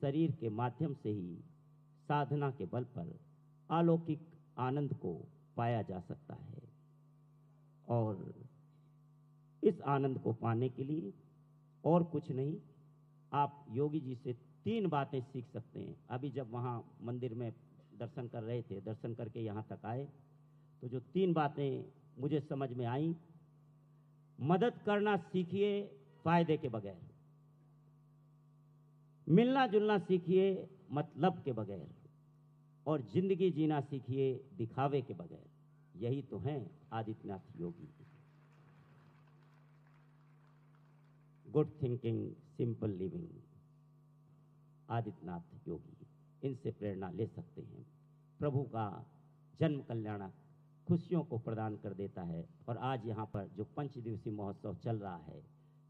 शरीर के माध्यम से ही साधना के बल पर अलौकिक आनंद को पाया जा सकता है। और इस आनंद को पाने के लिए और कुछ नहीं, आप योगी जी से 3 बातें सीख सकते हैं। अभी जब वहाँ मंदिर में दर्शन कर रहे थे, दर्शन करके यहाँ तक आए, तो जो 3 बातें मुझे समझ में आई, मदद करना सीखिए फायदे के बगैर, मिलना जुलना सीखिए मतलब के बगैर, और जिंदगी जीना सीखिए दिखावे के बगैर। यही तो हैं Adityanath Yogi. Good thinking, simple living, Adityanath Yogi, इनसे प्रेरणा ले सकते हैं। प्रभु का जन्म कल्याणक खुशियों को प्रदान कर देता है। और आज यहाँ पर जो 5 दिवसीय महोत्सव चल रहा है,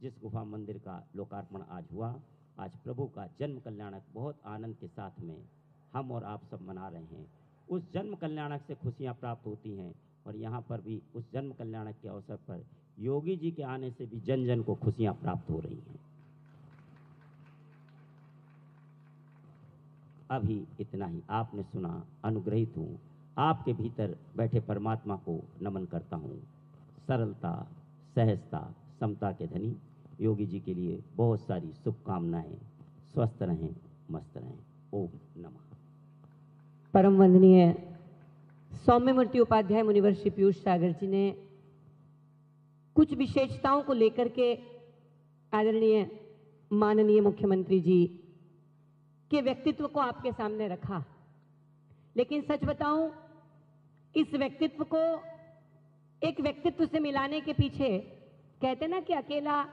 जिस गुफा मंदिर का लोकार्पण आज हुआ, आज प्रभु का जन्म कल्याणक बहुत आनंद के साथ में हम और आप सब मना रहे हैं। उस जन्म कल्याणक से खुशियाँ प्राप्त होती हैं, और यहाँ पर भी उस जन्म कल्याणक के अवसर पर योगी जी के आने से भी जन जन को खुशियाँ प्राप्त हो रही हैं। अभी इतना ही आपने सुना, अनुग्रहित हूँ। आपके भीतर बैठे परमात्मा को नमन करता हूँ। सरलता, सहजता, समता के धनी योगी जी के लिए बहुत सारी शुभकामनाएं। स्वस्थ रहें, मस्त रहें। ओम नमः। परम वंदनीय सौम्य मूर्ति उपाध्याय मुनिवर श्री पीयूष सागर जी ने कुछ विशेषताओं को लेकर के आदरणीय माननीय मुख्यमंत्री जी के व्यक्तित्व को आपके सामने रखा। लेकिन सच बताऊं, इस व्यक्तित्व को एक व्यक्तित्व से मिलाने के पीछे कहते ना कि अकेला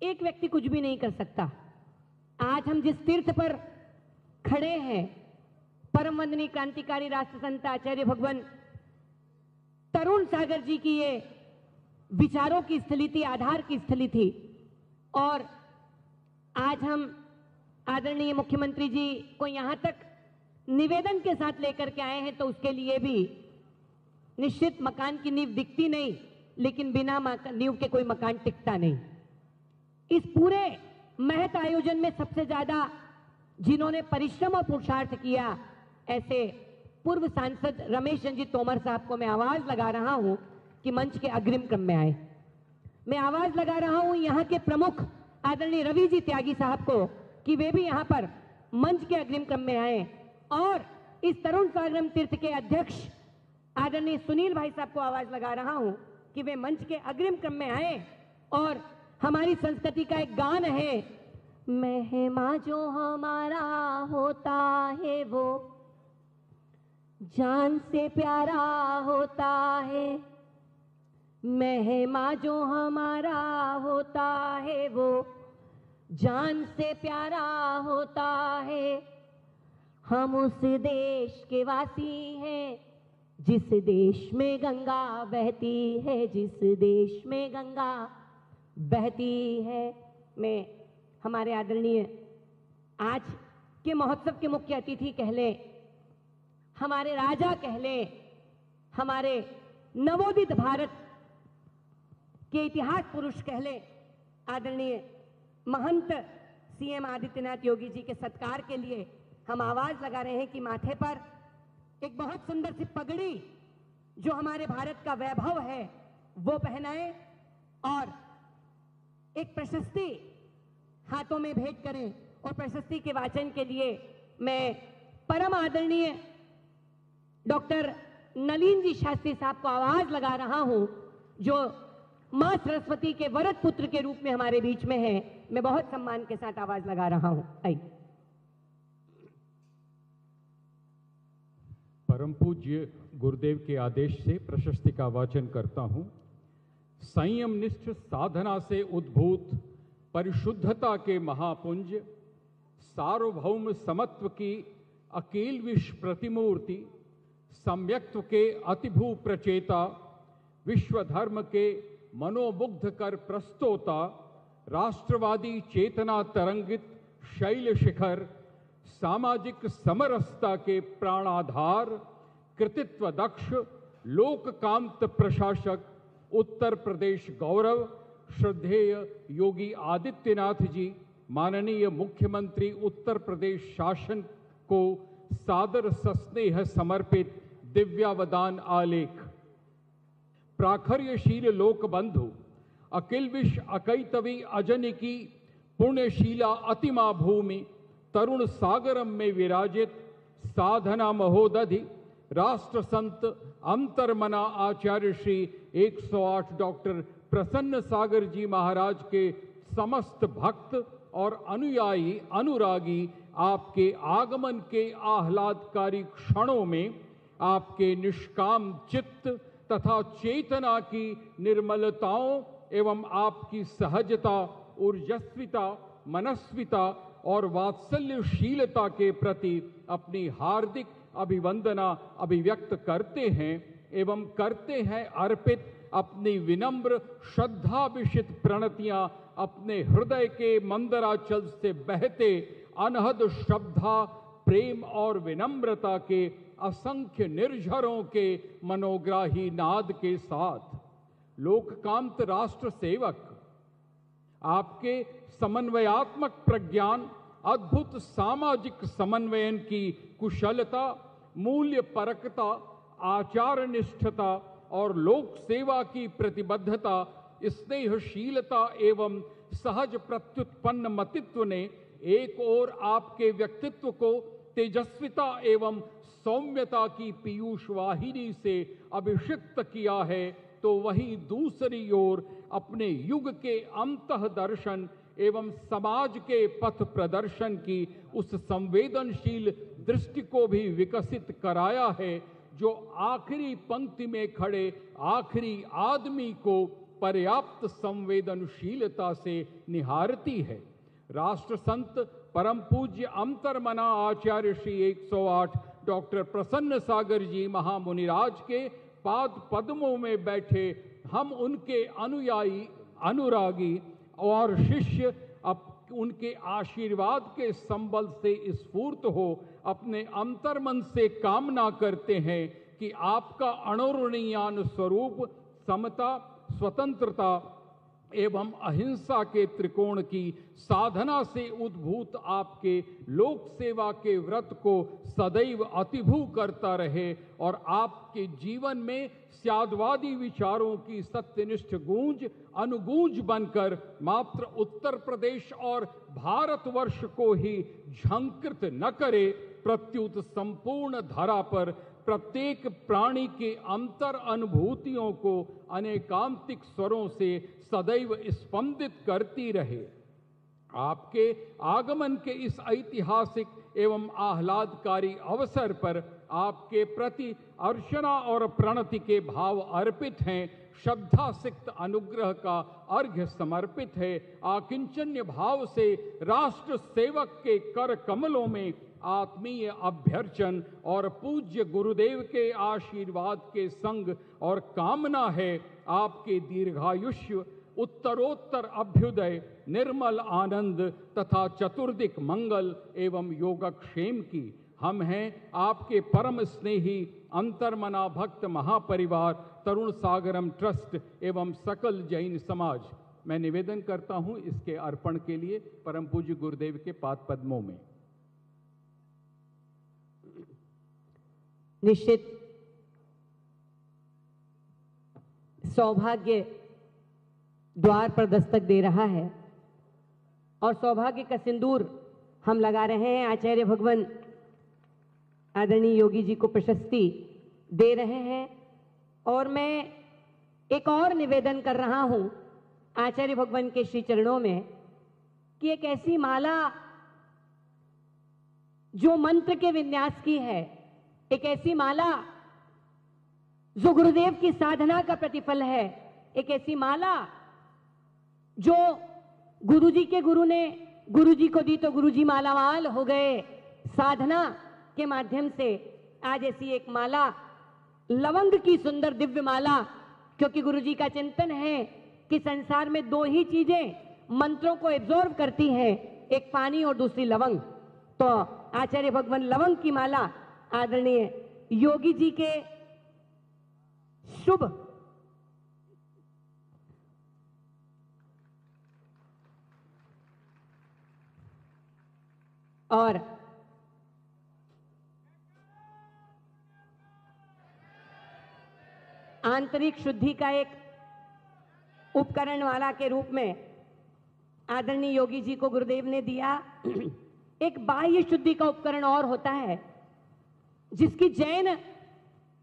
एक व्यक्ति कुछ भी नहीं कर सकता। आज हम जिस तीर्थ पर खड़े हैं, परम वंदनीय क्रांतिकारी राष्ट्र संत आचार्य भगवान तरुण सागर जी की ये विचारों की स्थली थी, आधार की स्थली थी। और आज हम आदरणीय मुख्यमंत्री जी को यहां तक निवेदन के साथ लेकर के आए हैं, तो उसके लिए भी निश्चित मकान की नींव दिखती नहीं, लेकिन बिना नींव के कोई मकान टिकता नहीं। इस पूरे महत आयोजन में सबसे ज्यादा जिन्होंने परिश्रम और पुरुषार्थ किया, ऐसे पूर्व सांसद रमेश रंजीत तोमर साहब को मैं आवाज लगा रहा हूं कि मंच के अग्रिम क्रम में आए। मैं आवाज लगा रहा हूं यहां के प्रमुख आदरणीय रवि जी त्यागी साहब को कि वे भी यहां पर मंच के अग्रिम क्रम में आए। और इस तरुण सागरम तीर्थ के अध्यक्ष आदरणीय सुनील भाई साहब को आवाज लगा रहा हूं कि वे मंच के अग्रिम क्रम में आए। और हमारी संस्कृति का एक गान है, महिमा जो हमारा होता है वो जान से प्यारा होता है, महिमा जो हमारा होता है वो जान से प्यारा होता है। हम उस देश के वासी हैं जिस देश में गंगा बहती है, जिस देश में गंगा बहती है। मैं हमारे आदरणीय आज के महोत्सव के मुख्य अतिथि कह लें, हमारे राजा कह लें, हमारे नवोदित भारत के इतिहास पुरुष कह लें, आदरणीय महंत सीएम आदित्यनाथ योगी जी के सत्कार के लिए हम आवाज लगा रहे हैं कि माथे पर एक बहुत सुंदर सी पगड़ी जो हमारे भारत का वैभव है वो पहनाएं, और एक प्रशस्ति हाथों में भेंट करें। और प्रशस्ति के वाचन के लिए मैं परम आदरणीय डॉक्टर नलिन जी शास्त्री साहब को आवाज लगा रहा हूं, जो मां सरस्वती के वरद पुत्र के रूप में हमारे बीच में है। मैं बहुत सम्मान के साथ आवाज लगा रहा हूं। आइए। परम पूज्य गुरुदेव के आदेश से प्रशस्ति का वाचन करता हूं। संयम निष्ठ साधना से उद्भूत परिशुद्धता के महापुंज, सार्वभौम समत्व की अकील विश्व प्रतिमूर्ति, सम्यक्त्व के अतिभू प्रचेता, विश्व धर्म के मनोमुग्ध कर प्रस्तोता, राष्ट्रवादी चेतना तरंगित शैल शिखर, सामाजिक समरसता के प्राणाधार, कृतित्व दक्ष लोककांत प्रशासक, उत्तर प्रदेश गौरव, श्रद्धेय योगी आदित्यनाथ जी, माननीय मुख्यमंत्री उत्तर प्रदेश शासन को सादर सस्नेह समर्पित दिव्यावदान आलेख। प्राखर्यशील लोकबंधु अखिल विश्व अकैतवी अजनिकी पुण्यशीला अतिमा भूमि तरुण सागरम में विराजित साधना महोदधि राष्ट्र संत अंतरमना आचार्य श्री 108 डॉक्टर प्रसन्न सागर जी महाराज के समस्त भक्त और अनुयायी अनुरागी आपके आगमन के आह्लादकारी क्षणों में आपके निष्काम चित्त तथा चेतना की निर्मलताओं एवं आपकी सहजता, ऊर्जस्विता, मनस्विता और वात्सल्यशीलता के प्रति अपनी हार्दिक अभिवंदना अभिव्यक्त करते हैं एवं करते हैं अर्पित अपनी विनम्र श्रद्धाभिषित प्रणतियां अपने हृदय के मंदराचल से बहते अनहद श्रद्धा, प्रेम और विनम्रता के असंख्य निर्झरों के मनोग्राही नाद के साथ। लोककांत राष्ट्र सेवक, आपके समन्वयात्मक प्रज्ञान, अद्भुत सामाजिक समन्वयन की कुशलता, मूल्य परकता, आचार निष्ठता और लोक सेवा की प्रतिबद्धता, स्नेहशीलता एवं सहज प्रत्युत्पन्न मतित्व ने एक ओर आपके व्यक्तित्व को तेजस्विता एवं सौम्यता की पीयूष वाहिनी से अभिषिक्त किया है, तो वहीं दूसरी ओर अपने युग के अंतः दर्शन एवं समाज के पथ प्रदर्शन की उस संवेदनशील दृष्टि को भी विकसित कराया है जो आखिरी पंक्ति में खड़े आखिरी आदमी को पर्याप्त संवेदनशीलता से निहारती है। राष्ट्र संत परम पूज्य अंतरमना आचार्य श्री 108 डॉक्टर प्रसन्न सागर जी महामुनिराज के पाद पद्मों में बैठे हम उनके अनुयायी अनुरागी और शिष्य उनके आशीर्वाद के संबल से स्फूर्त हो अपने अंतर्मन से कामना करते हैं कि आपका अणुरणीयान स्वरूप समता, स्वतंत्रता एवं अहिंसा के त्रिकोण की साधना से उद्भूत आपके लोक सेवा के व्रत को सदैव अतिभू करता रहे और आपके जीवन में स्यादवादी विचारों की सत्यनिष्ठ गूंज अनुगूंज बनकर मात्र उत्तर प्रदेश और भारतवर्ष को ही झंकृत न करे, प्रत्युत संपूर्ण धरा पर प्रत्येक प्राणी के अंतर अनुभूतियों को अनेकांतिक स्वरों से सदैव स्पंदित करती रहे। आपके आगमन के इस ऐतिहासिक एवं आह्लादकारी अवसर पर आपके प्रति अर्चना और प्रणति के भाव अर्पित हैं, श्रद्धा सिक्त अनुग्रह का अर्घ्य समर्पित है। आकिंचन्य भाव से राष्ट्र सेवक के कर कमलों में आत्मीय अभ्यर्चन और पूज्य गुरुदेव के आशीर्वाद के संग और कामना है आपके दीर्घायुष्य, उत्तरोत्तर अभ्युदय, निर्मल आनंद तथा चतुर्दिक मंगल एवं योगक्षेम की। हम हैं आपके परम स्नेही अंतरमना भक्त महापरिवार तरुण सागरम ट्रस्ट एवं सकल जैन समाज। मैं निवेदन करता हूं इसके अर्पण के लिए परम पूज्य गुरुदेव के पाद पद्मों में। निश्चित सौभाग्य द्वार पर दस्तक दे रहा है और सौभाग्य का सिंदूर हम लगा रहे हैं। आचार्य भगवान आदरणीय योगी जी को प्रशस्ति दे रहे हैं और मैं एक और निवेदन कर रहा हूं आचार्य भगवान के श्री चरणों में कि एक ऐसी माला जो मंत्र के विन्यास की है, एक ऐसी माला जो गुरुदेव की साधना का प्रतिफल है, एक ऐसी माला जो गुरुजी के गुरु ने गुरुजी को दी तो गुरुजी मालामाल हो गए। साधना के माध्यम से आज ऐसी एक माला, लवंग की सुंदर दिव्य माला, क्योंकि गुरुजी का चिंतन है कि संसार में दो ही चीजें मंत्रों को एब्जॉर्व करती हैं, एक पानी और दूसरी लवंग। तो आचार्य भगवान लवंग की माला आदरणीय योगी जी के शुभ और आंतरिक शुद्धि का एक उपकरण वाला के रूप में आदरणीय योगी जी को गुरुदेव ने दिया। एक बाह्य शुद्धि का उपकरण और होता है जिसकी जैन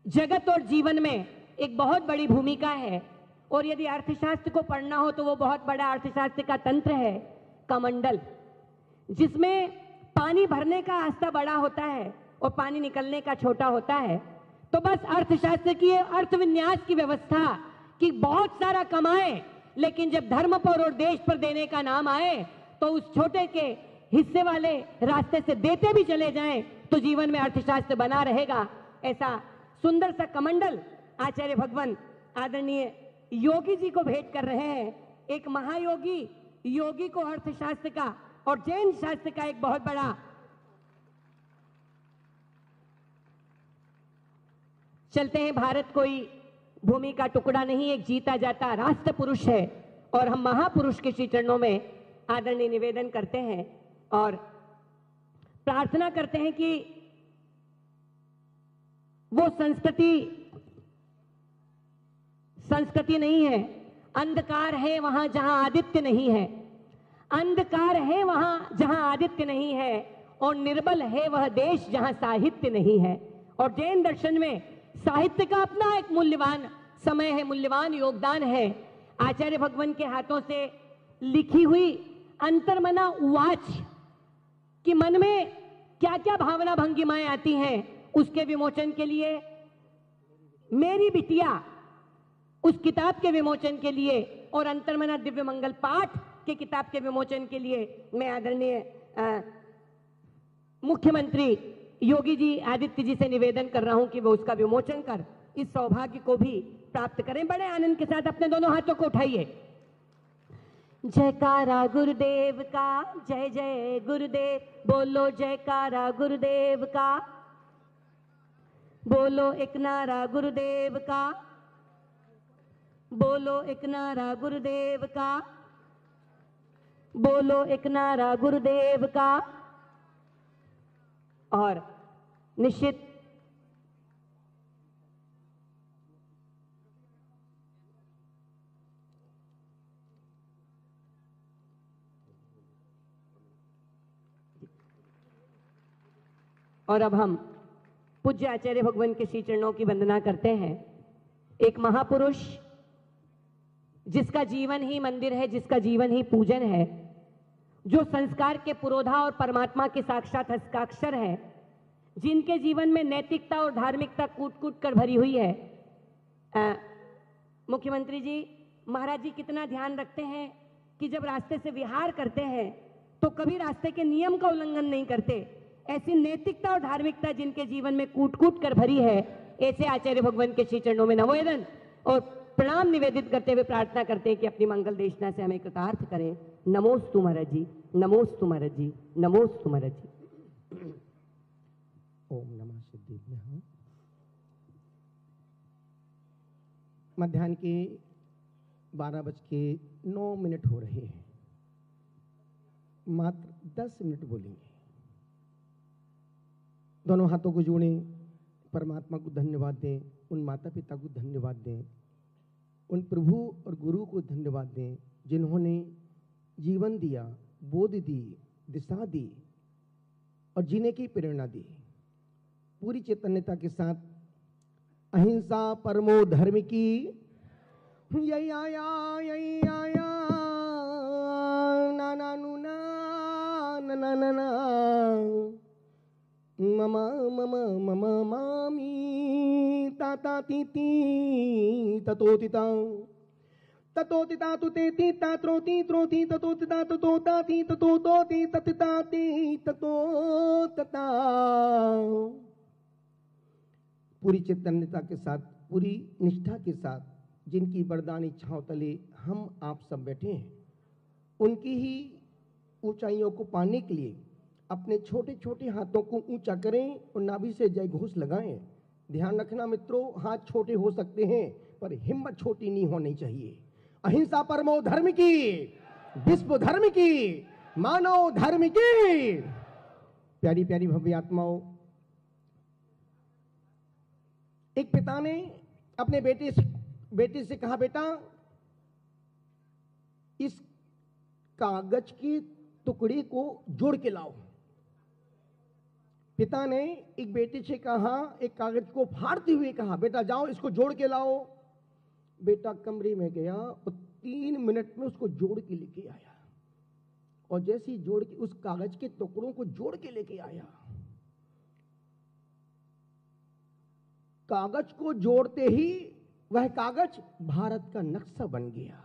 जगत और जीवन में एक बहुत बड़ी भूमिका है, और यदि अर्थशास्त्र को पढ़ना हो तो वो बहुत बड़ा अर्थशास्त्र का तंत्र है, कमंडल, जिसमें पानी भरने का आस्था बड़ा होता है और पानी निकलने का छोटा होता है। तो बस अर्थशास्त्र की अर्थविन्यास की व्यवस्था कि बहुत सारा कमाए, लेकिन जब धर्म पर और देश पर देने का नाम आए तो उस छोटे के हिस्से वाले रास्ते से देते भी चले जाएं तो जीवन में अर्थशास्त्र बना रहेगा। ऐसा सुंदर सा कमंडल आचार्य भगवान आदरणीय योगी जी को भेंट कर रहे हैं। एक महायोगी योगी को अर्थशास्त्र का और जैन शास्त्र का एक बहुत बड़ा चलते हैं। भारत कोई भूमि का टुकड़ा नहीं, एक जीता जाता राष्ट्र पुरुष है, और हम महापुरुष के श्री चरणों में आदरणीय निवेदन करते हैं और प्रार्थना करते हैं कि वो संस्कृति नहीं है, अंधकार है वहां जहां आदित्य नहीं है, अंधकार है वहां जहां आदित्य नहीं है, और निर्बल है वह देश जहां साहित्य नहीं है। और जैन दर्शन में साहित्य का अपना एक मूल्यवान समय है, मूल्यवान योगदान है। आचार्य भगवान के हाथों से लिखी हुई अंतर्मना उवाच कि मन में क्या क्या भावना भंगिमाएं आती हैं, उसके विमोचन के लिए मेरी बिटिया, उस किताब के विमोचन के लिए और अंतर्मना दिव्य मंगल पाठ के किताब के विमोचन के लिए मैं आदरणीय मुख्यमंत्री योगी जी आदित्य जी से निवेदन कर रहा हूं कि वो उसका विमोचन कर इस सौभाग्य को भी प्राप्त करें। बड़े आनंद के साथ अपने दोनों हाथों को उठाइए। जयकारा गुरुदेव का, जय जय गुरुदेव, बोलो जयकारा गुरुदेव का, बोलो एक नारा गुरुदेव का, बोलो एक नारा गुरुदेव का, बोलो एक नारा गुरुदेव का। और निश्चित और अब हम पूज्य आचार्य भगवान के श्री चरणों की वंदना करते हैं। एक महापुरुष जिसका जीवन ही मंदिर है, जिसका जीवन ही पूजन है, जो संस्कार के पुरोधा और परमात्मा के साक्षात हस्ताक्षर है, जिनके जीवन में नैतिकता और धार्मिकता कूट कूट कर भरी हुई है। मुख्यमंत्री जी, महाराज जी कितना ध्यान रखते हैं कि जब रास्ते से विहार करते हैं तो कभी रास्ते के नियम का उल्लंघन नहीं करते। ऐसी नैतिकता और धार्मिकता जिनके जीवन में कूट कूट कर भरी है, ऐसे आचार्य भगवान के श्री चरणों में नमोदन और प्रणाम निवेदित करते हुए प्रार्थना करते हैं कि अपनी मंगल देशना से हमें कृतार्थ करें। नमोस्तु महाराज जी, नमोस्तु महाराज जी, नमोस्तु महाराज जी। ओम नमः सिद्धिभ्यः। मध्याह्न के 12:09 हो रहे हैं। मात्र 10 मिनट बोलेंगे। दोनों हाथों को जोड़ें, परमात्मा को धन्यवाद दें, उन माता पिता को धन्यवाद दें, उन प्रभु और गुरु को धन्यवाद दें जिन्होंने जीवन दिया, बोध दी, दिशा दी और जीने की प्रेरणा दी। पूरी चैतन्यता के साथ अहिंसा परमो धर्म की, यही आया ना ना नु ना ना ना ना ना मम मम मम मामी ताता तीती ततोतिता ततोतिता तुतेति तात्रोति त्रोति ततोतिता ततोताति ततोतोति ततिताति ततोतता। पूरी चैतन्यता के साथ, पूरी निष्ठा के साथ जिनकी वरदान इच्छाओं तले हम आप सब बैठे हैं, उनकी ही ऊंचाइयों को पाने के लिए अपने छोटे छोटे हाथों को ऊंचा करें और नाभि से जय घोष लगाएं। ध्यान रखना मित्रों, हाथ छोटे हो सकते हैं पर हिम्मत छोटी नहीं होनी चाहिए। अहिंसा परमो धर्म की, विश्व धर्म की, मानव धर्म की। प्यारी प्यारी भव्य आत्माओं, एक पिता ने अपने बेटे से कहा, बेटा इस कागज के टुकड़े को जोड़ के लाओ। पिता ने एक बेटे से कहा, एक कागज को फाड़ते हुए कहा, बेटा जाओ इसको जोड़ के लाओ। बेटा कमरे में गया और 3 मिनट में उसको जोड़ के लेके आया, और जैसे ही जोड़ के उस कागज के टुकड़ों को जोड़ के लेके आया, कागज को जोड़ते ही वह कागज भारत का नक्शा बन गया।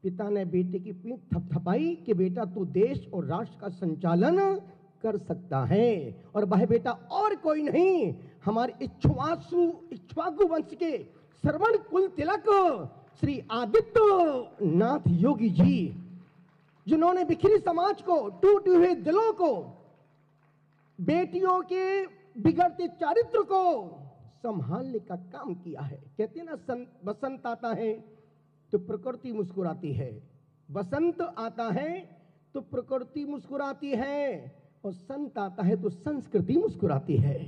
पिता ने बेटे की पीठ थपथपाई कि बेटा तू देश और राष्ट्र का संचालन कर सकता है, और वह बेटा और कोई नहीं, हमारे इक्ष्वाकु वंश के श्रवण कुल तिलक श्री आदित्य नाथ योगी जी, जिन्होंने बिखरी समाज को, टूटे हुए दिलों को, बेटियों के बिगड़ते चारित्र को संभालने का काम किया है। कहते हैं ना, बसंत आता है तो प्रकृति मुस्कुराती है, बसंत आता है तो प्रकृति मुस्कुराती है, और संत आता है तो संस्कृति मुस्कुराती है।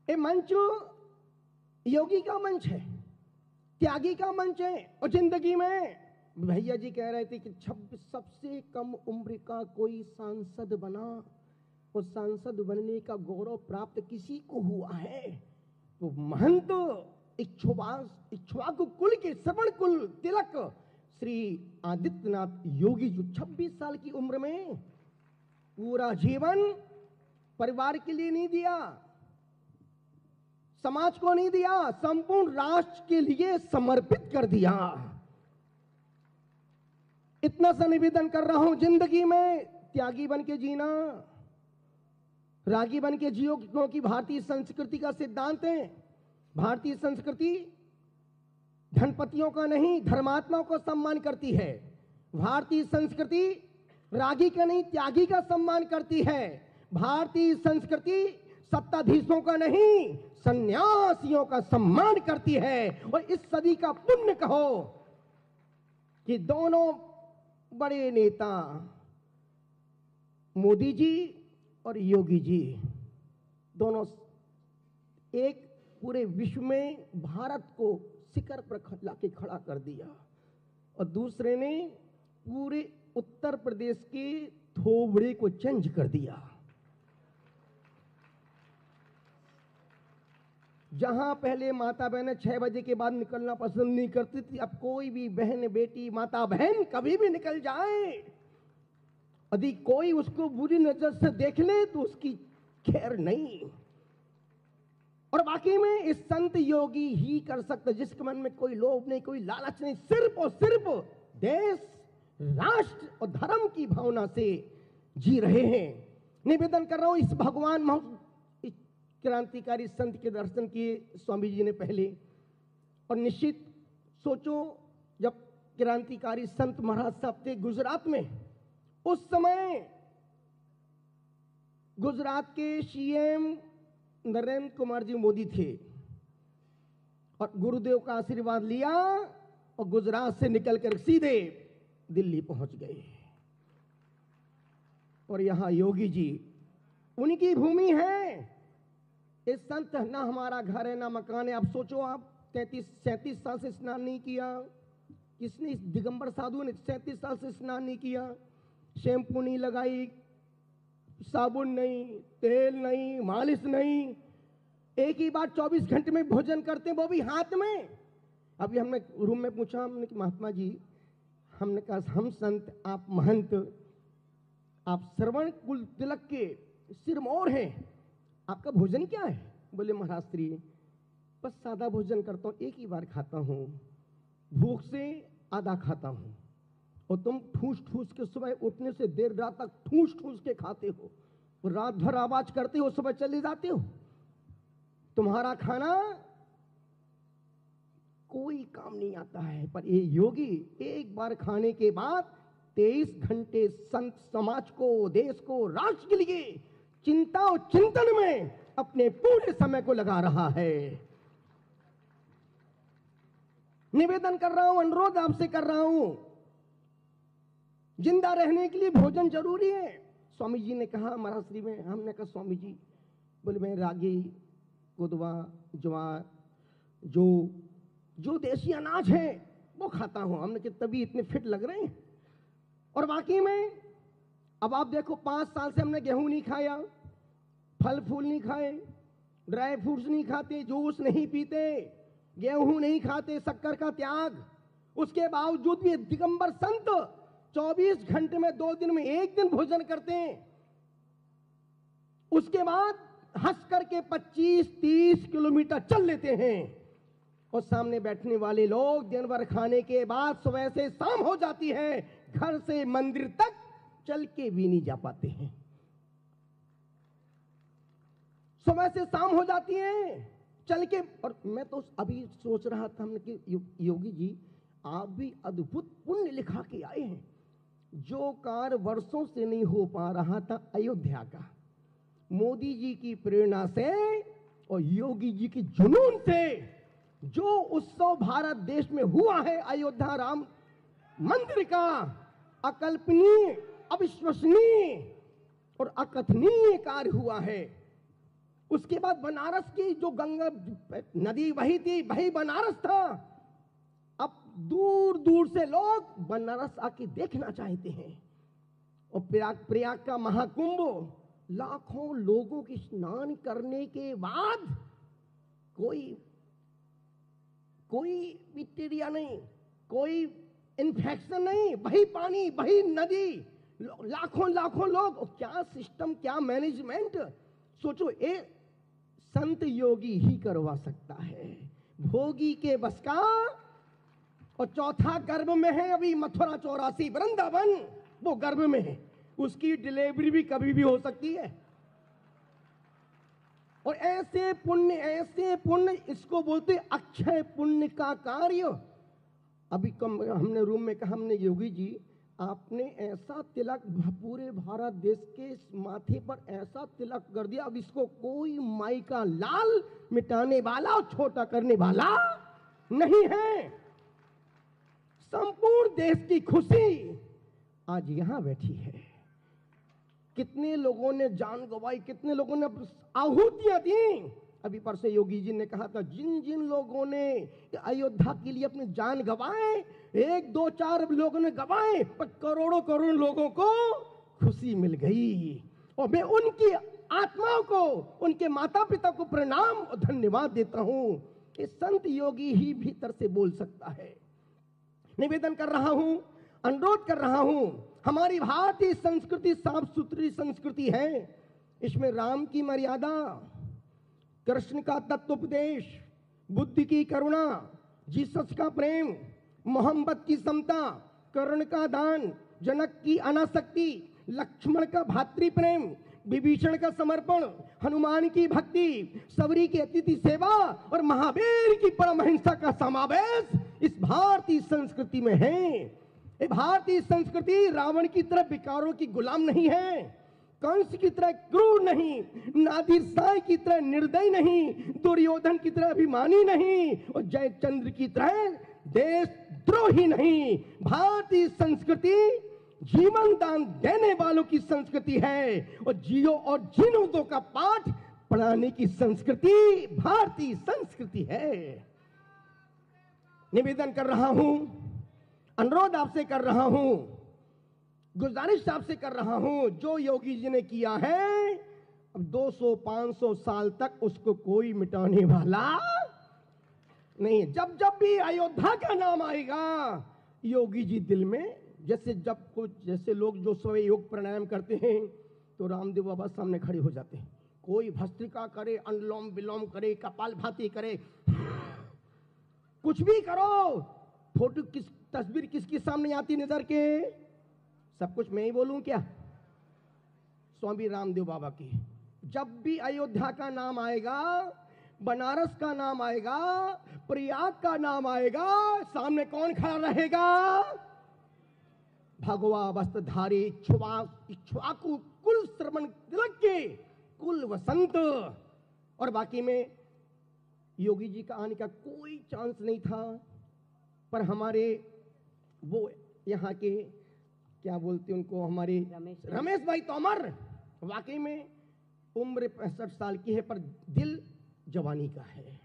ये मंच योगी का मंच है, त्यागी का मंच है। और जिंदगी में भैया जी कह रहे थे कि 26 सबसे कम उम्र का कोई सांसद बना, और सांसद बनने का गौरव प्राप्त किसी को हुआ है, तो महंत इक्ष्वाकु कुल के श्रवण कुल तिलक श्री आदित्यनाथ योगी जो 26 साल की उम्र में पूरा जीवन परिवार के लिए नहीं दिया, समाज को नहीं दिया, संपूर्ण राष्ट्र के लिए समर्पित कर दिया। इतना सा निवेदन कर रहा हूं, जिंदगी में त्यागी बन के जीना, रागी बन के जियो, क्योंकि भारतीय संस्कृति का सिद्धांत है, भारतीय संस्कृति धनपतियों का नहीं, धर्मात्माओं का सम्मान करती है। भारतीय संस्कृति रागी का नहीं, त्यागी का सम्मान करती है। भारतीय संस्कृति सत्ताधीशों का नहीं, सन्यासियों का सम्मान करती है। और इस सदी का पुण्य कहो कि दोनों बड़े नेता मोदी जी और योगी जी, दोनों एक पूरे विश्व में भारत को शिखर पर लाके खड़ा कर दिया, और दूसरे ने पूरे उत्तर प्रदेश के थोबड़े को चेंज कर दिया। जहां पहले माता बहनें 6 बजे के बाद निकलना पसंद नहीं करती थी, अब कोई भी बहन बेटी माता बहन कभी भी निकल जाए, यदि कोई उसको बुरी नजर से देख ले तो उसकी खैर नहीं। और बाकी में इस संत योगी ही कर सकते, जिसके मन में कोई लोभ नहीं, कोई लालच नहीं, सिर्फ और सिर्फ देश, राष्ट्र और धर्म की भावना से जी रहे हैं। निवेदन कर रहा हूं, इस भगवान क्रांतिकारी संत के दर्शन किए स्वामी जी ने पहले, और निश्चित सोचो जब क्रांतिकारी संत महाराज साहब थे गुजरात में, उस समय गुजरात के सीएम नरेंद्र कुमार जी मोदी थे, और गुरुदेव का आशीर्वाद लिया और गुजरात से निकलकर सीधे दिल्ली पहुंच गए। और यहां योगी जी, उनकी भूमि है। इस संत ना हमारा घर है ना मकान है। आप सोचो, आप 37 साल से स्नान नहीं किया, किसने, इस दिगंबर साधु ने 37 साल से स्नान नहीं किया, शैम्पू नहीं लगाई, साबुन नहीं, तेल नहीं, मालिश नहीं, एक ही बार 24 घंटे में भोजन करते, वो भी हाथ में। अभी हमने रूम में पूछा, हमने कि महात्मा जी, हमने कहा हम संत, आप महंत, आप श्रवण कुल तिलक के सिरमौर हैं, आपका भोजन क्या है? बोले महाराज श्री, बस सादा भोजन करता हूँ, एक ही बार खाता हूँ, भूख से आधा खाता हूँ, और तुम ठूस ठूस के सुबह उठने से देर रात तक ठूस ठूस के खाते हो, रात भर आवाज करते हो, सुबह चले जाते हो। तुम्हारा खाना कोई काम नहीं आता है। पर ये योगी एक बार खाने के बाद 23 घंटे संत समाज को, देश को, राष्ट्र के लिए चिंता और चिंतन में अपने पूरे समय को लगा रहा है। निवेदन कर रहा हूं, अनुरोध आपसे कर रहा हूं, जिंदा रहने के लिए भोजन जरूरी है। स्वामी जी ने कहा महाराष्ट्री में, हमने कहा स्वामी जी, बोले मैं रागी, कुदवा, ज्वार, जो देसी अनाज है वो खाता हूं। हमने कहा तभी इतने फिट लग रहे हैं। और वाकई में अब आप देखो 5 साल से हमने गेहूं नहीं खाया, फल फूल नहीं खाए, ड्राई फ्रूट्स नहीं खाते, जूस नहीं पीते, गेहूं नहीं खाते, शक्कर का त्याग। उसके बावजूद भी दिगंबर संत 24 घंटे में 2 दिन में 1 दिन भोजन करते हैं। उसके बाद हंस करके 25-30 किलोमीटर चल लेते हैं। और सामने बैठने वाले लोग दिन भर खाने के बाद सुबह से शाम हो जाती है, घर से मंदिर तक चल के भी नहीं जा पाते हैं। सुबह से शाम हो जाती है चल के। और मैं तो अभी सोच रहा था हमने कि योगी जी आप भी अद्भुत पुण्य लिखा के आए हैं। जो कार्य वर्षों से नहीं हो पा रहा था अयोध्या का, मोदी जी की प्रेरणा से और योगी जी की जुनून से जो उत्सव भारत देश में हुआ है अयोध्या राम मंदिर का, अकल्पनीय, अविश्वसनीय और अकथनीय कार्य हुआ है। उसके बाद बनारस की जो गंगा नदी बही थी, वही बनारस था। अब दूर दूर से लोग बनारस आके देखना चाहते हैं। और प्रयाग का महाकुंभ, लाखों लोगों की स्नान करने के बाद कोई बैक्टीरिया नहीं, कोई इन्फेक्शन नहीं, वही पानी, वही नदी, लाखों लोग। और क्या सिस्टम, क्या मैनेजमेंट। सोचो, एक संत योगी ही करवा सकता है, भोगी के बस का। और चौथा गर्भ में है अभी, मथुरा 84 वृंदावन, वो गर्भ में है, उसकी डिलीवरी भी कभी भी हो सकती है। और ऐसे पुण्य, इसको बोलते अक्षय पुण्य का कार्य। अभी हमने रूम में कहा, हमने योगी जी आपने ऐसा तिलक पूरे भारत देश के माथे पर ऐसा तिलक कर दिया, अब इसको कोई माई का लाल मिटाने वाला और छोटा करने वाला नहीं है। संपूर्ण देश की खुशी आज यहां बैठी है। कितने लोगों ने जान गंवाई, कितने लोगों ने आहुतियां दी। अभी परसों योगी जी ने कहा था, जिन जिन लोगों ने अयोध्या के लिए अपनी जान गंवाए, 1, 2, 4 लोगों ने गंवाए, पर करोड़ों लोगों को खुशी मिल गई। और मैं उनकी आत्माओं को, उनके माता पिता को प्रणाम और धन्यवाद देता हूं। ये संत योगी ही भीतर से बोल सकता है। निवेदन कर रहा हूं, अनुरोध कर रहा हूं, हमारी भारतीय संस्कृति साफ सुथरी संस्कृति है। इसमें राम की मर्यादा, कृष्ण का तत्वोपदेश, बुद्ध की करुणा, जीसस का प्रेम, मोहम्मद की समता, कर्ण का दान, जनक की अनासक्ति, लक्ष्मण का भातृ प्रेम, विभीषण का समर्पण, हनुमान की भक्ति, सबरी की अतिथि सेवा और महावीर की परमहिंसा का समावेश इस भारतीय संस्कृति में है। ये भारतीय संस्कृति रावण की तरह विकारों की गुलाम नहीं है, कंस की तरह क्रूर नहीं, नादिर शाह की तरह निर्दयी नहीं, दुर्योधन की तरह अभिमानी नहीं और जयचंद्र की तरह देशद्रोही नहीं। भारतीय संस्कृति जीवन दान देने वालों की संस्कृति है और जियो और जीनो दो का पाठ पढ़ाने की संस्कृति भारतीय संस्कृति है। निवेदन कर रहा हूं, अनुरोध आपसे कर रहा हूं, गुजारिश आपसे कर रहा हूं, जो योगी जी ने किया है अब 200-500 साल तक उसको कोई मिटाने वाला नहीं। जब जब भी अयोध्या का नाम आएगा, योगी जी दिल में जैसे लोग जो स्वयं योग प्राणायाम करते हैं तो रामदेव बाबा सामने खड़े हो जाते हैं। कोई भस्त्रिका करे, अनुलोम विलोम करे, कपालभाति करे, कुछ भी करो। फोटो तस्वीर किसकी सामने आती नजर के? सब कुछ मैं ही बोलूं क्या? स्वामी रामदेव बाबा की। जब भी अयोध्या का नाम आएगा, बनारस का नाम आएगा, प्रयाग का नाम आएगा, सामने कौन खड़ा रहेगा? भगवा वस्त्रधारी इक्ष्वाकु कुल श्रवण तिलक के कुल वसंत। और बाकी में योगी जी का आने का कोई चांस नहीं था, पर हमारे वो यहाँ के क्या बोलते उनको, हमारे रमेश भाई तोमर, वाकई में उम्र 65 साल की है पर दिल जवानी का है।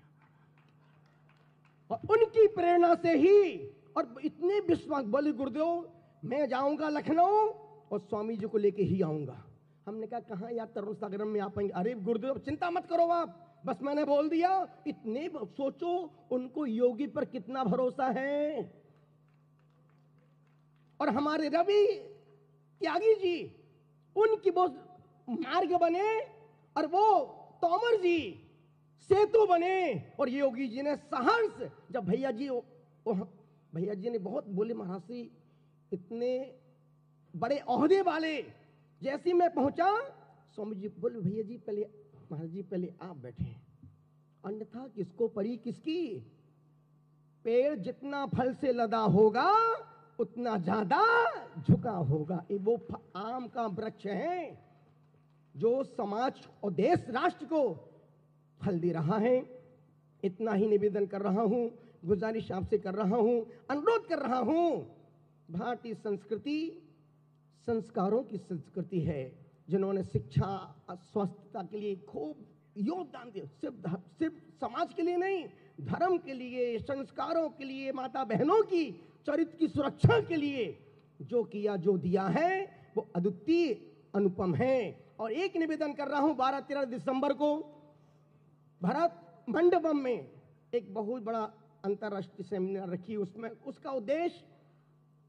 और उनकी प्रेरणा से ही, और इतने विश्वास, बोले गुरुदेव मैं जाऊंगा लखनऊ और स्वामी जी को लेके ही आऊंगा। हमने कहा कहाँ यार, तरुण सागरम में आ पाएंगे? अरे गुरुदेव चिंता मत करो आप, बस मैंने बोल दिया। इतने सोचो उनको योगी पर कितना भरोसा है। और हमारे रवि त्यागी जी, उनकी वो मार्ग बने और वो तोमर जी सेतु बने। और योगी जी ने सहर्ष, जब भैया जी ने बहुत बोले महाराज जी इतने बड़े ओहदे वाले, जैसे मैं पहुंचा स्वामी जी बोले भैया जी पहले, महाराज जी पहले आप बैठे, अन्यथा किसको परी किसकी। पेड़ जितना फल से लदा होगा उतना ज्यादा झुका होगा। ये वो आम का वृक्ष है जो समाज और देश राष्ट्र को फल दे रहा है। इतना ही निवेदन कर रहा हूं, गुजारिश आपसे कर रहा हूं, अनुरोध कर रहा हूं। भारतीय संस्कृति संस्कारों की संस्कृति है, जिन्होंने शिक्षा स्वस्थता के लिए खूब योगदान दिया। सिर्फ समाज के लिए नहीं, धर्म के लिए, संस्कारों के लिए, माता बहनों की चरित्र की सुरक्षा के लिए जो किया, जो दिया है वो अद्वितीय अनुपम है। और एक निवेदन कर रहा हूं, 12-13 दिसंबर को भारत मंडपम में एक बहुत बड़ा अंतर्राष्ट्रीय सेमिनार रखी। उसमें उसका उद्देश्य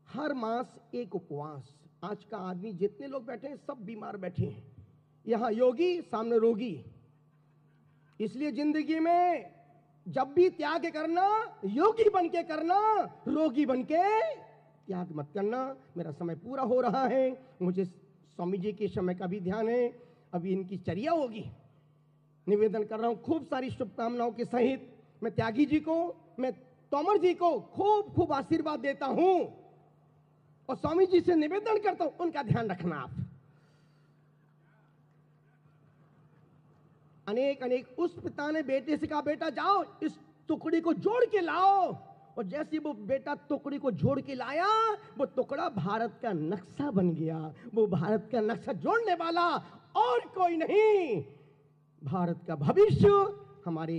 हर मास एक उपवास। आज का आदमी जितने लोग बैठे हैं सब बीमार बैठे हैं, यहां योगी सामने रोगी। इसलिए जिंदगी में जब भी त्याग करना, योगी बन के करना, रोगी बन के त्याग मत करना। मेरा समय पूरा हो रहा है, मुझे स्वामी जी के समय का भी ध्यान है, अभी इनकी चर्या होगी। निवेदन कर रहा हूं खूब सारी शुभकामनाओं के सहित। मैं त्यागी जी को, मैं तोमर जी को खूब खूब आशीर्वाद देता हूं और स्वामी जी से निवेदन करता हूं उनका ध्यान रखना आप। अनेक अनेक उस पिता ने बेटे से कहा बेटा जाओ इस टुकड़ी को जोड़ के लाओ, और जैसे वो बेटा टुकड़ी को जोड़ के लाया, वो टुकड़ा भारत का नक्शा बन गया। वो भारत का नक्शा जोड़ने वाला और कोई नहीं, भारत का भविष्य हमारे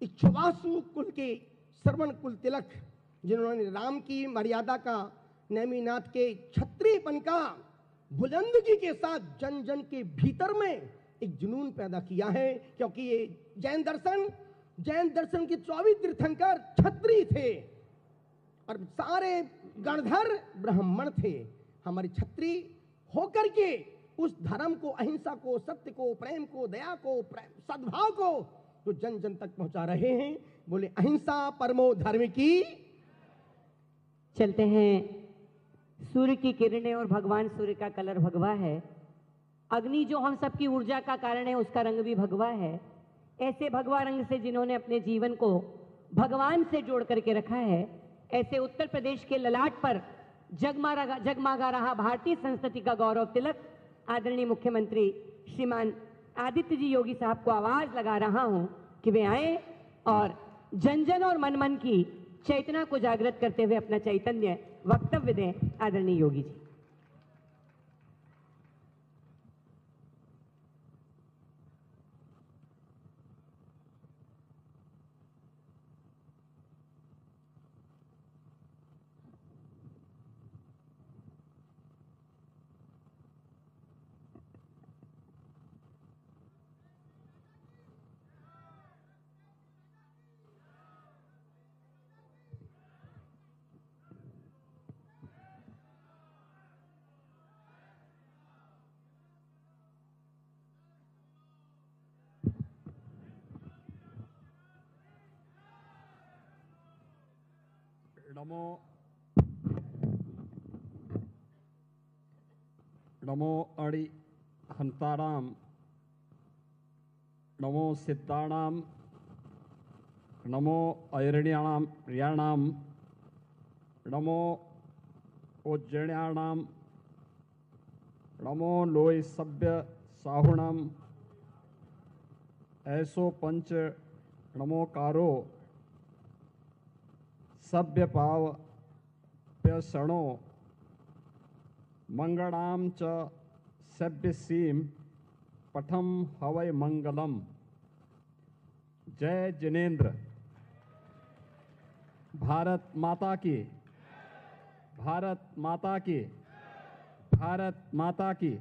इक्ष्वाकु कुल के श्रवण कुल तिलक, जिन्होंने राम की मर्यादा का, नेमिनाथ के क्षत्रियपन का बुलंदगी के साथ जन जन के भीतर में एक जुनून पैदा किया है। क्योंकि ये जैन दर्शन के 24 तीर्थंकर क्षत्रिय थे और सारे गणधर ब्राह्मण थे। हमारे क्षत्रिय होकर के उस धर्म को, अहिंसा को, सत्य को, प्रेम को, दया को, सद्भाव को जो जन जन तक पहुंचा रहे हैं। बोले अहिंसा परमो धर्म की। चलते हैं, सूर्य की किरणें और भगवान सूर्य का कलर भगवा है। अग्नि जो हम सबकी ऊर्जा का कारण है, उसका रंग भी भगवा है। ऐसे भगवा रंग से जिन्होंने अपने जीवन को भगवान से जोड़ करके रखा है, ऐसे उत्तर प्रदेश के ललाट पर जगमगा रहा भारतीय संस्कृति का गौरव तिलक आदरणीय मुख्यमंत्री श्रीमान आदित्य जी योगी साहब को आवाज लगा रहा हूं कि वे आए और जन जन और मन मन की चेतना को जागृत करते हुए अपना चैतन्य वक्तव्य दें। आदरणीय योगी जी। नमो अणि हंताराम, नमो सिद्धाणाम, नमो ऐरण्याणाम प्रियाणाम, नमो उज्जण्याणाम, नमो लोय सभ्य साहुणाम, ऐसो पंच नमोकारो सभ्य पाव प्यसणो मंगलाम च सभ्यसीम पठम हवै मंगलम। जय जिनेन्द्र। भारत माता की, भारत माता की, भारत माता की।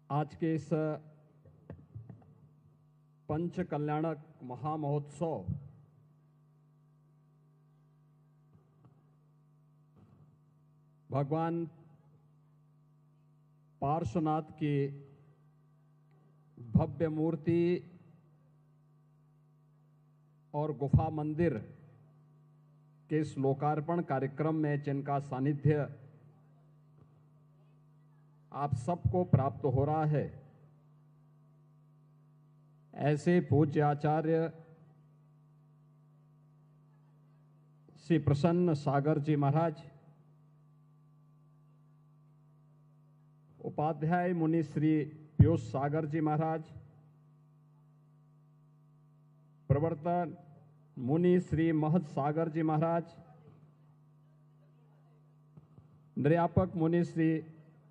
आज के इस पंच कल्याणक महामहोत्सव भगवान पार्श्वनाथ की भव्य मूर्ति और गुफा मंदिर के इस लोकार्पण कार्यक्रम में जिनका सानिध्य आप सबको प्राप्त हो रहा है, ऐसे पूज्य आचार्य श्री प्रसन्न सागर जी महाराज, उपाध्याय मुनि श्री पीयूष सागर जी महाराज, प्रवर्तन मुनि श्री महत सागर जी महाराज, निर्यापक मुनि श्री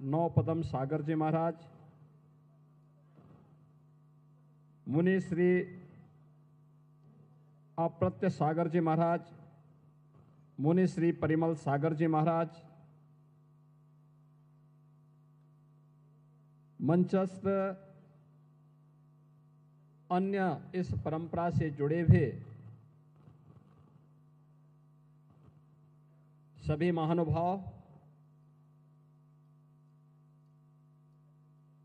नौपदम सागर जी महाराज, मुनि श्री अप्रत्य सागर जी महाराज, मुनि श्री परिमल सागर जी महाराज, मंचस्थ अन्य इस परंपरा से जुड़े हुए सभी महानुभाव,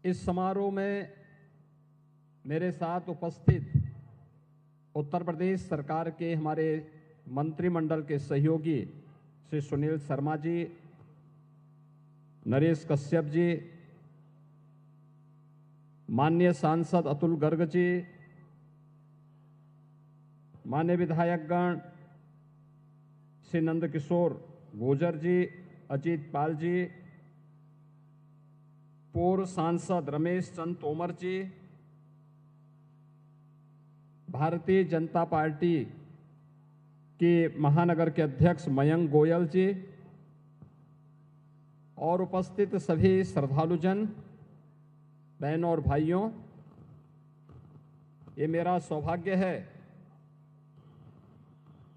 इस समारोह में मेरे साथ उपस्थित उत्तर प्रदेश सरकार के हमारे मंत्रिमंडल के सहयोगी श्री सुनील शर्मा जी, नरेश कश्यप जी, माननीय सांसद अतुल गर्ग जी, माननीय विधायकगण श्री नंदकिशोर गुर्जर जी, अजीत पाल जी, पूर्व सांसद रमेश चंद तोमर जी, भारतीय जनता पार्टी के महानगर के अध्यक्ष मयंक गोयल जी और उपस्थित सभी श्रद्धालुजन, बहनों और भाइयों, ये मेरा सौभाग्य है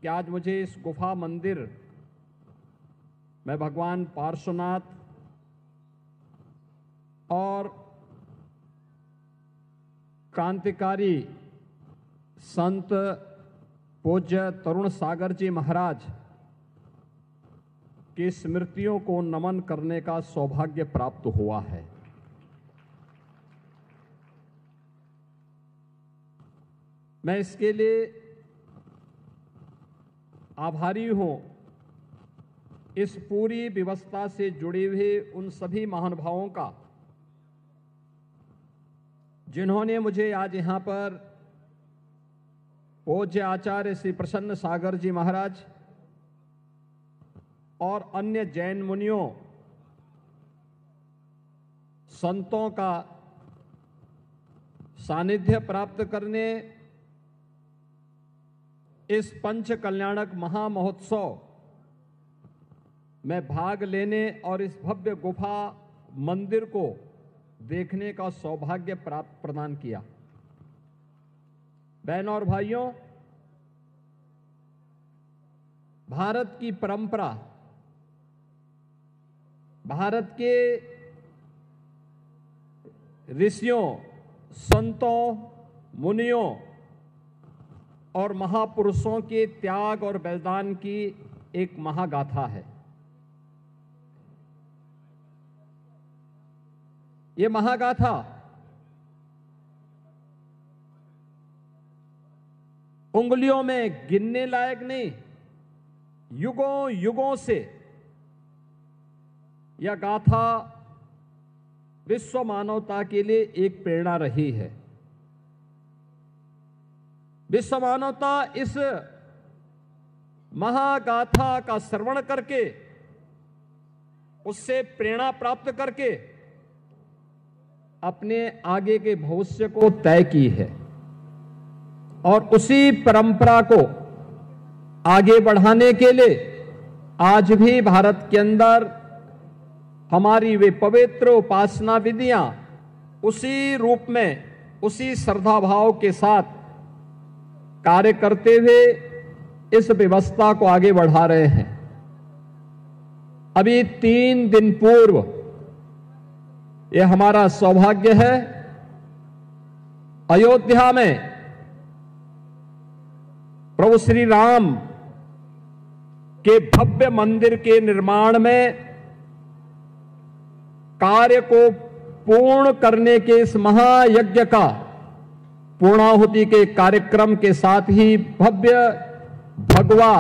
कि आज मुझे इस गुफा मंदिर में भगवान पार्श्वनाथ और क्रांतिकारी संत पूज्य तरुण सागर जी महाराज की स्मृतियों को नमन करने का सौभाग्य प्राप्त हुआ है। मैं इसके लिए आभारी हूं इस पूरी व्यवस्था से जुड़े हुए उन सभी महानुभावों का जिन्होंने मुझे आज यहां पर पूज्य आचार्य श्री प्रसन्न सागर जी महाराज और अन्य जैन मुनियों संतों का सानिध्य प्राप्त करने, इस पंच कल्याणक महामहोत्सव में भाग लेने और इस भव्य गुफा मंदिर को देखने का सौभाग्य प्राप्त प्रदान किया। बहनों और भाइयों, भारत की परंपरा, भारत के ऋषियों, संतों, मुनियों और महापुरुषों के त्याग और बलिदान की एक महागाथा है। ये महागाथा उंगलियों में गिनने लायक नहीं, युगों युगों से यह गाथा विश्व मानवता के लिए एक प्रेरणा रही है। विश्व मानवता इस महागाथा का श्रवण करके, उससे प्रेरणा प्राप्त करके अपने आगे के भविष्य को तय की है और उसी परंपरा को आगे बढ़ाने के लिए आज भी भारत के अंदर हमारी वे पवित्र उपासना विधियां उसी रूप में, उसी श्रद्धा भाव के साथ कार्य करते हुए इस व्यवस्था को आगे बढ़ा रहे हैं। अभी 3 दिन पूर्व यह हमारा सौभाग्य है, अयोध्या में प्रभु श्री राम के भव्य मंदिर के निर्माण में कार्य को पूर्ण करने के इस महायज्ञ का पूर्णाहुति के कार्यक्रम के साथ ही भव्य भगवा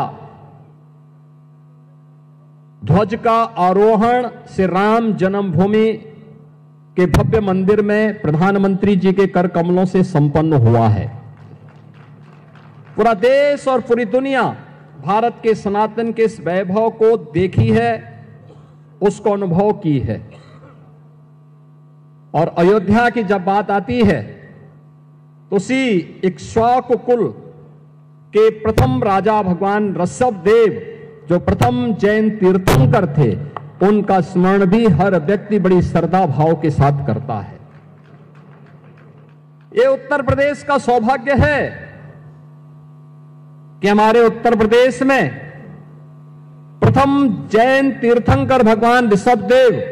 ध्वज का आरोहण श्री राम जन्मभूमि के भव्य मंदिर में प्रधानमंत्री जी के कर कमलों से संपन्न हुआ है। पूरा देश और पूरी दुनिया भारत के सनातन के इस वैभव को देखी है, उसको अनुभव की है। और अयोध्या की जब बात आती है तो उसी इक्ष्वाकु कुल के प्रथम राजा भगवान ऋषभ देव जो प्रथम जैन तीर्थंकर थे, उनका स्मरण भी हर व्यक्ति बड़ी श्रद्धा भाव के साथ करता है। ये उत्तर प्रदेश का सौभाग्य है कि हमारे उत्तर प्रदेश में प्रथम जैन तीर्थंकर भगवान ऋषभ देव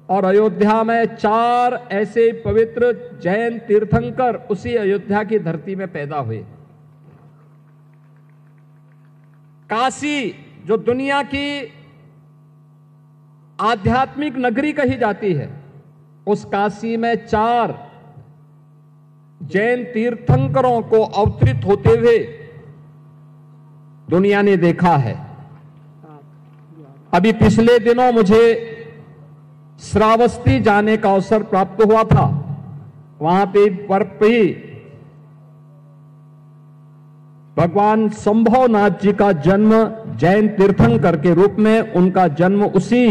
और अयोध्या में 4 ऐसे पवित्र जैन तीर्थंकर उसी अयोध्या की धरती में पैदा हुए। काशी जो दुनिया की आध्यात्मिक नगरी कही जाती है, उस काशी में 4 जैन तीर्थंकरों को अवतरित होते हुए दुनिया ने देखा है। अभी पिछले दिनों मुझे श्रावस्ती जाने का अवसर प्राप्त हुआ था। वहां पे बर्फ ही भगवान संभवनाथ जी का जन्म जैन तीर्थंकर के रूप में उनका जन्म उसी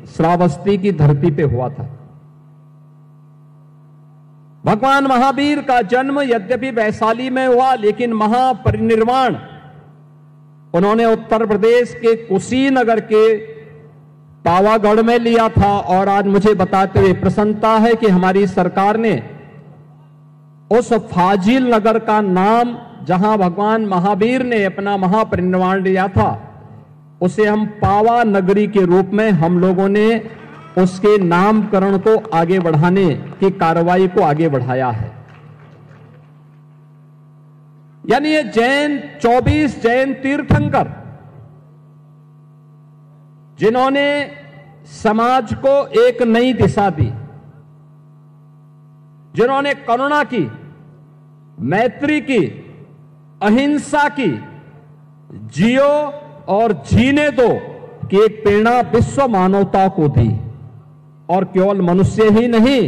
श्रावस्ती की धरती पे हुआ था। भगवान महावीर का जन्म यद्यपि वैशाली में हुआ, लेकिन महापरिनिर्वाण उन्होंने उत्तर प्रदेश के कुशीनगर के पावागढ़ में लिया था। और आज मुझे बताते हुए प्रसन्नता है कि हमारी सरकार ने उस फाजिल नगर का नाम, जहां भगवान महावीर ने अपना महापरिनिर्वाण लिया था, उसे हम पावा नगरी के रूप में हम लोगों ने उसके नामकरण को आगे बढ़ाने की कार्रवाई को आगे बढ़ाया है। यानी ये 24 जैन तीर्थंकर जिन्होंने समाज को एक नई दिशा दी, जिन्होंने करुणा की, मैत्री की, अहिंसा की, जियो और जीने दो की एक प्रेरणा विश्व मानवता को दी। और केवल मनुष्य ही नहीं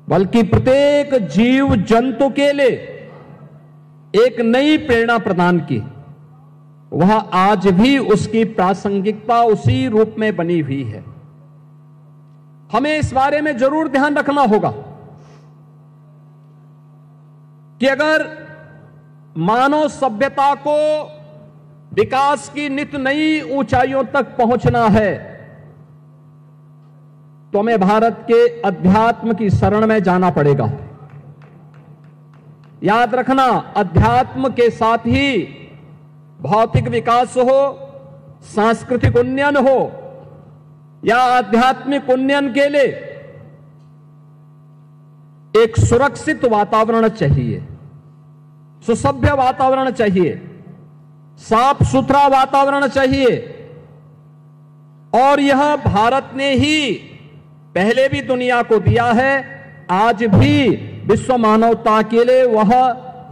बल्कि प्रत्येक जीव जंतु के लिए एक नई प्रेरणा प्रदान की। वह आज भी उसकी प्रासंगिकता उसी रूप में बनी हुई है। हमें इस बारे में जरूर ध्यान रखना होगा कि अगर मानव सभ्यता को विकास की नित नई ऊंचाइयों तक पहुंचना है तो हमें भारत के अध्यात्म की शरण में जाना पड़ेगा। याद रखना, अध्यात्म के साथ ही भौतिक विकास हो, सांस्कृतिक उन्नयन हो या आध्यात्मिक उन्नयन के लिए एक सुरक्षित वातावरण चाहिए, सुसभ्य वातावरण चाहिए, साफ सुथरा वातावरण चाहिए। और यह भारत ने ही पहले भी दुनिया को दिया है, आज भी विश्व मानवता के लिए वह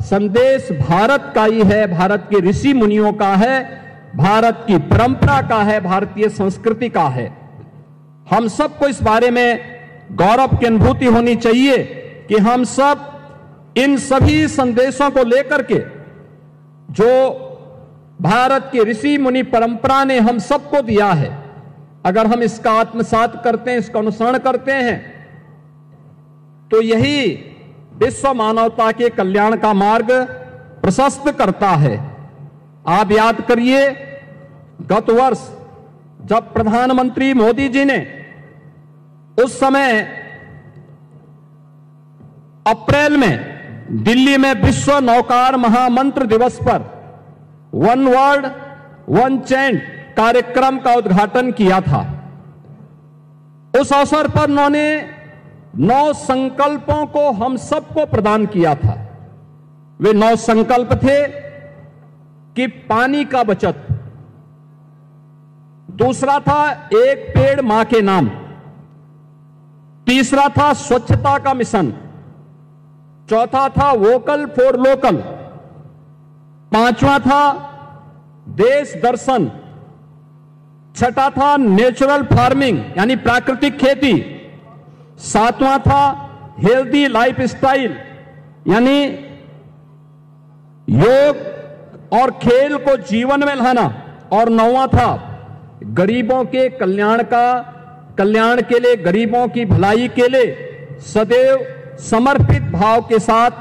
संदेश भारत का ही है, भारत के ऋषि मुनियों का है, भारत की परंपरा का है, भारतीय संस्कृति का है। हम सबको इस बारे में गौरव की अनुभूति होनी चाहिए कि हम सब इन सभी संदेशों को लेकर के जो भारत के ऋषि मुनि परंपरा ने हम सबको दिया है, अगर हम इसका आत्मसात करते हैं, इसका अनुसरण करते हैं तो यही विश्व मानवता के कल्याण का मार्ग प्रशस्त करता है। आप याद करिए, गत वर्ष जब प्रधानमंत्री मोदी जी ने उस समय अप्रैल में दिल्ली में विश्व नौकार महामंत्र दिवस पर वन वर्ल्ड वन चैंट कार्यक्रम का उद्घाटन किया था, उस अवसर पर उन्होंने 9 संकल्पों को हम सबको प्रदान किया था। वे 9 संकल्प थे कि पानी का बचत, दूसरा था एक पेड़ मां के नाम, तीसरा था स्वच्छता का मिशन, चौथा था वोकल फॉर लोकल, पांचवा था देश दर्शन, छठा था नेचुरल फार्मिंग यानी प्राकृतिक खेती, सातवां था हेल्दी लाइफ स्टाइल यानी योग और खेल को जीवन में लाना, और 9वां था गरीबों के कल्याण के लिए, गरीबों की भलाई के लिए सदैव समर्पित भाव के साथ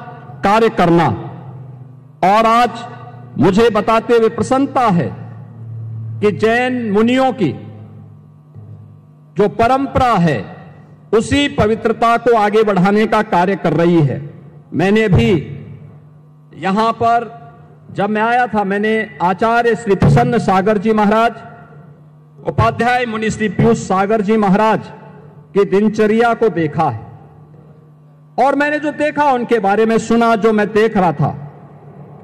कार्य करना। और आज मुझे बताते हुए प्रसन्नता है कि जैन मुनियों की जो परंपरा है उसी पवित्रता को आगे बढ़ाने का कार्य कर रही है। मैंने भी यहां पर जब मैं आया था, मैंने आचार्य श्री प्रसन्न सागर जी महाराज, उपाध्याय मुनि श्री पीयूष सागर जी महाराज की दिनचर्या को देखा है, और मैंने जो देखा उनके बारे में सुना। जो मैं देख रहा था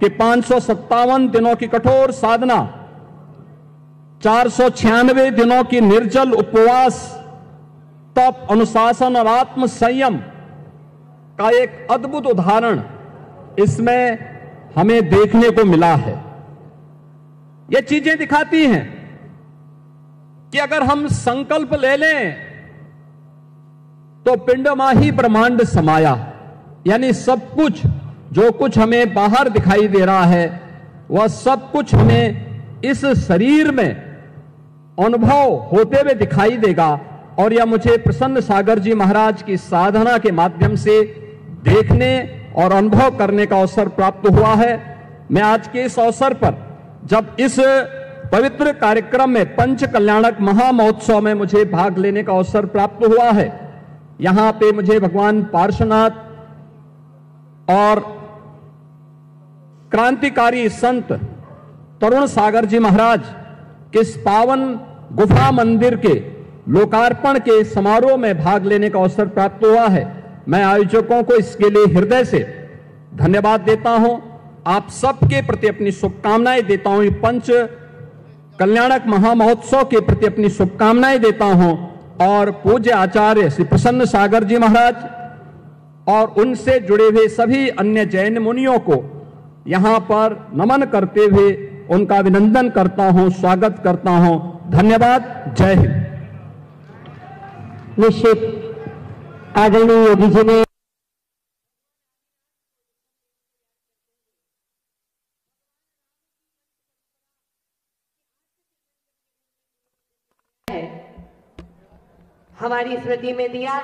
कि 557 दिनों की कठोर साधना, 496 दिनों की निर्जल उपवास, तप, अनुशासन और आत्म संयम का एक अद्भुत उदाहरण इसमें हमें देखने को मिला है। ये चीजें दिखाती हैं कि अगर हम संकल्प ले लें तो पिंड माही ब्रह्मांड समाया, यानी सब कुछ जो कुछ हमें बाहर दिखाई दे रहा है वह सब कुछ हमें इस शरीर में अनुभव होते हुए दिखाई देगा। और यह मुझे प्रसन्न सागर जी महाराज की साधना के माध्यम से देखने और अनुभव करने का अवसर प्राप्त हुआ है। मैं आज के इस अवसर पर जब इस पवित्र कार्यक्रम में पंच कल्याणक महामहोत्सव में मुझे भाग लेने का अवसर प्राप्त हुआ है, यहां पे मुझे भगवान पार्श्वनाथ और क्रांतिकारी संत तरुण सागर जी महाराज के इस पावन गुफा मंदिर के लोकार्पण के समारोह में भाग लेने का अवसर प्राप्त हुआ है। मैं आयोजकों को इसके लिए हृदय से धन्यवाद देता हूं। आप सबके प्रति अपनी शुभकामनाएं देता हूं। पंच कल्याणक महामहोत्सव के प्रति अपनी शुभकामनाएं देता हूं, और पूज्य आचार्य श्री प्रसन्न सागर जी महाराज और उनसे जुड़े हुए सभी अन्य जैन मुनियों को यहां पर नमन करते हुए उनका अभिनंदन करता हूं, स्वागत करता हूं। धन्यवाद। जय हिंद। निश्चित आदरणीय योगी जी ने हमारी स्मृति में दिया,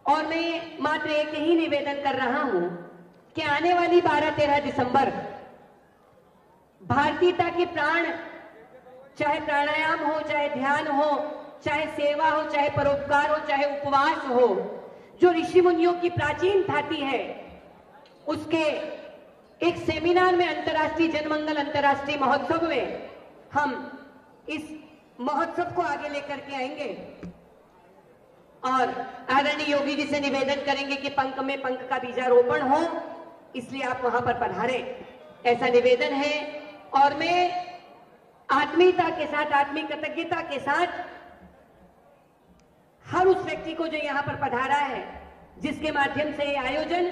और मैं मात्र एक ही निवेदन कर रहा हूं कि आने वाली 12-13 दिसंबर भारतीयता के प्राण, चाहे प्राणायाम हो, चाहे ध्यान हो, चाहे सेवा हो, चाहे परोपकार हो, चाहे उपवास हो, जो ऋषि मुनियों की प्राचीन थाती है, उसके एक सेमिनार में, अंतर्राष्ट्रीय जनमंगल अंतर्राष्ट्रीय महोत्सव में हम इस महोत्सव को आगे लेकर के आएंगे। और आदरणीय योगी जी से निवेदन करेंगे कि पंख में पंख का बीजारोपण हो, इसलिए आप वहां पर पधारें, ऐसा निवेदन है। और मैं आत्मीयता के साथ, आत्मीय कृतज्ञता के साथ हर उस व्यक्ति को जो यहाँ पर पधारा है, जिसके माध्यम से ये आयोजन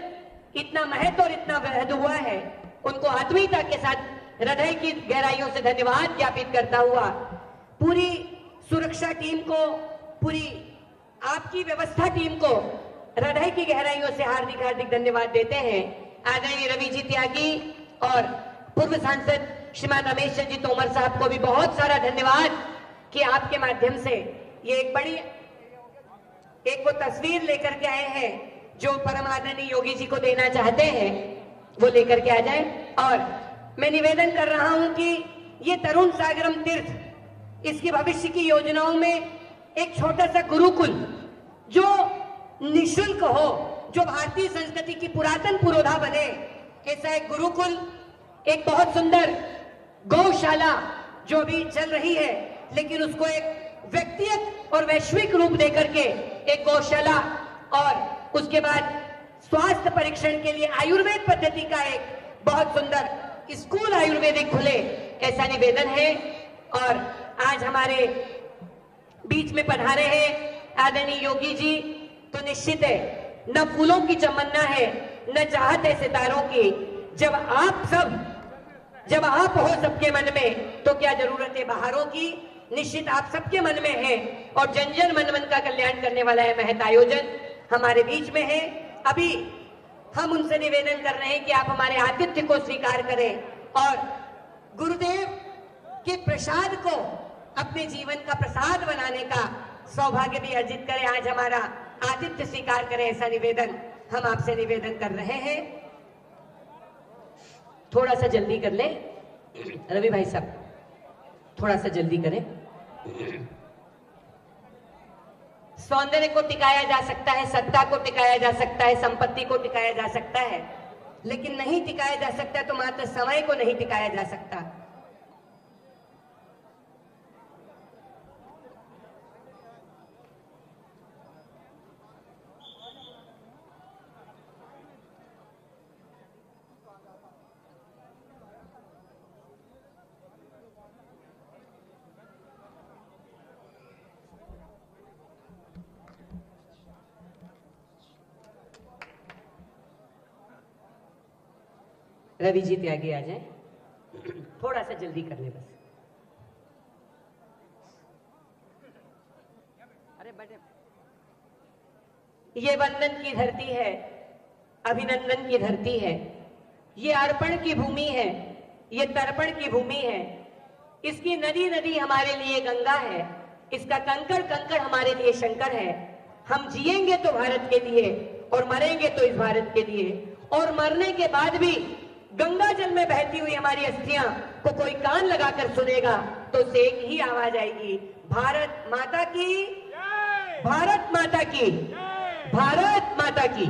इतना महत्व और इतना वृहद हुआ है, उनको आत्मीयता के साथ हृदय की गहराइयों से धन्यवाद ज्ञापित करता हुआ पूरी सुरक्षा टीम को, पूरी आपकी व्यवस्था टीम को हृदय की गहराइयों से हार्दिक हार्दिक धन्यवाद देते हैं। आदरणीय रवि जी त्यागी और पूर्व सांसद श्रीमान रमेश जी तोमर साहब को भी बहुत सारा धन्यवाद कि आपके माध्यम से ये एक बड़ी वो तस्वीर लेकर के आए हैं जो परम आदरणीय योगी जी को देना चाहते हैं वो लेकर के आ जाए। और मैं निवेदन कर रहा हूं कि ये तरुण सागरम तीर्थ, इसकी भविष्य की योजनाओं में एक छोटा सा गुरुकुल जो निशुल्क हो, जो भारतीय संस्कृति की पुरातन पुरोधा बने, ऐसा एक गुरुकुल, एक बहुत सुंदर गौशाला जो अभी चल रही है, लेकिन उसको एक व्यक्तिगत और वैश्विक रूप देकर के एक गौशाला, और उसके बाद स्वास्थ्य परीक्षण के लिए आयुर्वेद पद्धति का एक बहुत सुंदर स्कूल आयुर्वेदिक खुले, ऐसा निवेदन है। और आज हमारे बीच में पधारे हैं आदरणीय योगी जी, तो निश्चित है न फूलों की तमन्ना है न चाहत है सितारों की, जब आप हो सबके मन में तो क्या जरूरत है बहारों की। निश्चित आप सबके मन में है और जन जन मन मन का कल्याण करने वाला है महत आयोजन हमारे बीच में है। अभी हम उनसे निवेदन कर रहे हैं कि आप हमारे आतिथ्य को स्वीकार करें और गुरुदेव के प्रसाद को अपने जीवन का प्रसाद बनाने का सौभाग्य भी अर्जित करें। आज हमारा आतिथ्य स्वीकार करें, ऐसा निवेदन हम आपसे निवेदन कर रहे हैं। थोड़ा सा जल्दी कर ले रवि भाई साहब, थोड़ा सा जल्दी करें। सौंदर्य को टिकाया जा सकता है, सत्ता को टिकाया जा सकता है, संपत्ति को टिकाया जा सकता है, लेकिन नहीं टिकाया जा सकता तो मात्र समय को नहीं टिकाया जा सकता। रवि जी त्यागी आ जाए, थोड़ा सा जल्दी कर ले बस। अरे बड़े, ये वंदन की धरती है, अभिनंदन की धरती है, ये अर्पण की भूमि है, ये तर्पण की भूमि है। इसकी नदी नदी हमारे लिए गंगा है, इसका कंकड़ कंकड़ हमारे लिए शंकर है। हम जिएंगे तो भारत के लिए और मरेंगे तो इस भारत के लिए, और मरने के बाद भी गंगा जल में बहती हुई हमारी अस्थियां को कोई कान लगाकर सुनेगा तो उसे एक ही आवाज आएगी, भारत माता की, भारत माता की, भारत माता की।